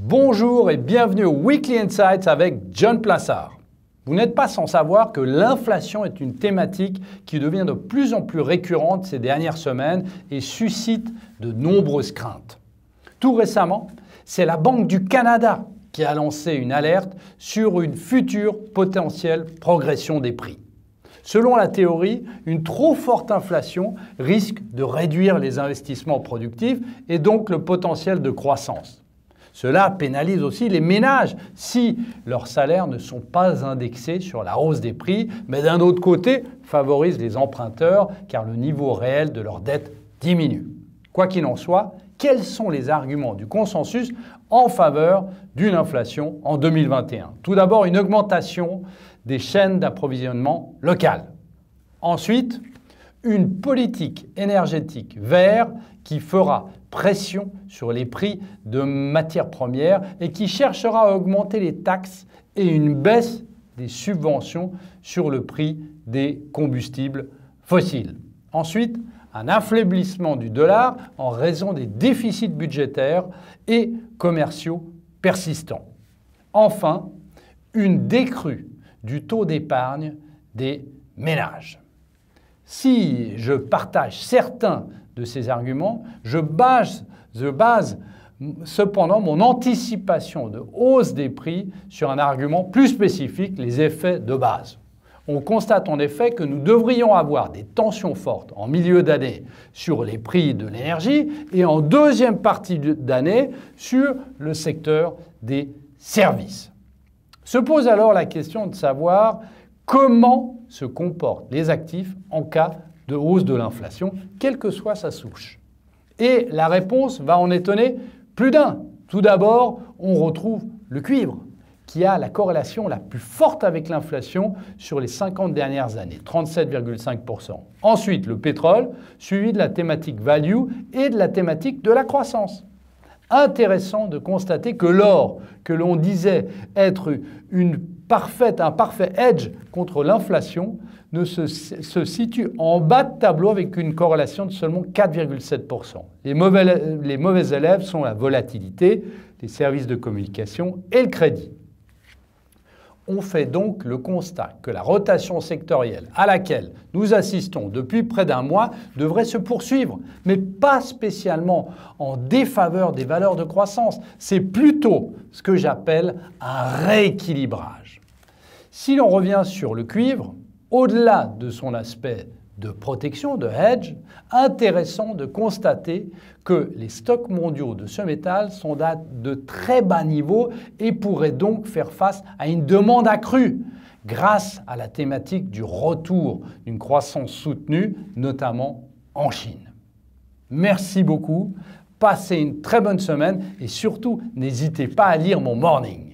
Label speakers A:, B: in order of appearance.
A: Bonjour et bienvenue au Weekly Insights avec John Plassard. Vous n'êtes pas sans savoir que l'inflation est une thématique qui devient de plus en plus récurrente ces dernières semaines et suscite de nombreuses craintes. Tout récemment, c'est la Banque du Canada qui a lancé une alerte sur une future potentielle progression des prix. Selon la théorie, une trop forte inflation risque de réduire les investissements productifs et donc le potentiel de croissance. Cela pénalise aussi les ménages si leurs salaires ne sont pas indexés sur la hausse des prix, mais d'un autre côté favorise les emprunteurs car le niveau réel de leur dette diminue. Quoi qu'il en soit, quels sont les arguments du consensus en faveur d'une inflation en 2021? Tout d'abord, une augmentation des chaînes d'approvisionnement locales. Ensuite, une politique énergétique verte qui fera pression sur les prix de matières premières et qui cherchera à augmenter les taxes et une baisse des subventions sur le prix des combustibles fossiles. Ensuite, un affaiblissement du dollar en raison des déficits budgétaires et commerciaux persistants. Enfin, une décrue du taux d'épargne des ménages. Si je partage certains de ces arguments, je base cependant mon anticipation de hausse des prix sur un argument plus spécifique, les effets de base. On constate en effet que nous devrions avoir des tensions fortes en milieu d'année sur les prix de l'énergie et en deuxième partie d'année sur le secteur des services. Se pose alors la question de savoir comment se comportent les actifs en cas de hausse de l'inflation, quelle que soit sa souche. Et la réponse va en étonner plus d'un. Tout d'abord, on retrouve le cuivre, qui a la corrélation la plus forte avec l'inflation sur les 50 dernières années, 37,5%. Ensuite, le pétrole, suivi de la thématique value et de la thématique de la croissance. Intéressant de constater que l'or, que l'on disait être un parfait hedge contre l'inflation, se situe en bas de tableau avec une corrélation de seulement 4,7%. Les mauvais élèves sont la volatilité, les services de communication et le crédit. On fait donc le constat que la rotation sectorielle à laquelle nous assistons depuis près d'un mois devrait se poursuivre, mais pas spécialement en défaveur des valeurs de croissance. C'est plutôt ce que j'appelle un rééquilibrage. Si l'on revient sur le cuivre, au-delà de son aspect de protection, de hedge, intéressant de constater que les stocks mondiaux de ce métal sont à de très bas niveaux et pourraient donc faire face à une demande accrue grâce à la thématique du retour d'une croissance soutenue, notamment en Chine. Merci beaucoup, passez une très bonne semaine et surtout n'hésitez pas à lire mon morning.